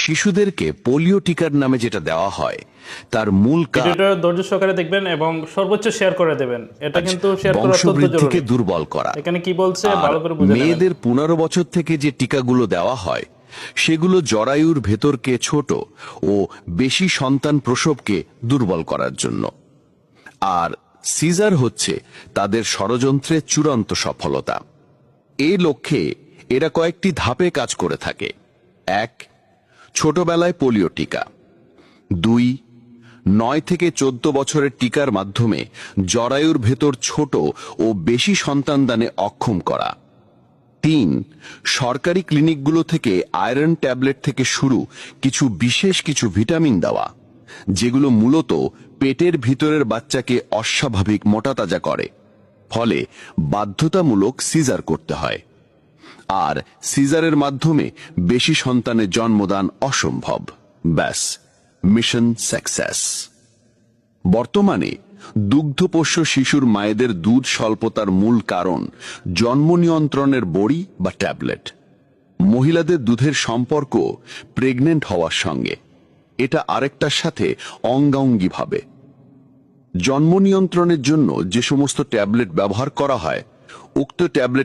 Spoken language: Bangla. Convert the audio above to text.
শিশুদেরকে পোলিও টিকার নামে যেটা দেওয়া হয় তার মূল ভিডিওটা ধৈর্য সহকারে দেখবেন এবং সর্বোচ্চ শেয়ার করে দেবেন। এটা কিন্তু শেয়ার করা অত্যন্ত বংশবৃদ্ধিকে জরুরি। দুর্বল করা। এখানে কি বলছে আর ভালো করে বুঝে নেবেন। মেয়েদের 15 বছর থেকে যে টিকাগুলো দেওয়া হয় সেগুলো জরায়ুর ভেতরকে ছোট ও বেশি সন্তান প্রসবকে দুর্বল করার জন্য। আর সিজার হচ্ছে তাদের ষড়যন্ত্রের চূড়ান্ত সফলতা। এই লক্ষ্যে এরা কয়েকটি ধাপে কাজ করে থাকে। 1, ছোটবেলায় পোলিও টিকা। 2, 9 থেকে 14 বছরের টিকার মাধ্যমে জরায়ুর ভেতর ছোট ও বেশি সন্তানদানে অক্ষম করা। 3, সরকারি ক্লিনিকগুলো থেকে আয়রন ট্যাবলেট থেকে শুরু বিশেষ কিছু ভিটামিন দেওয়া, যেগুলো মূলত পেটের ভিতরের বাচ্চাকে অস্বাভাবিক মোটাতাজা করে, ফলে বাধ্যতামূলক সিজার করতে হয়। আর সিজারের মাধ্যমে বেশি সন্তানের জন্মদান অসম্ভব। ব্যাস, মিশন সাকসেস। বর্তমানে দুগ্ধপোষ্য শিশুর মায়েদের দুধ স্বল্পতার মূল কারণ জন্ম নিয়ন্ত্রণের বড়ি বা ট্যাবলেট। মহিলাদের দুধের সম্পর্ক প্রেগনেন্ট হওয়ার সঙ্গে, এটা আরেকটার সাথে অঙ্গাঙ্গিভাবে। জন্ম নিয়ন্ত্রণের জন্য যে সমস্ত ট্যাবলেট ব্যবহার করা হয়, উক্ত ট্যাবলেট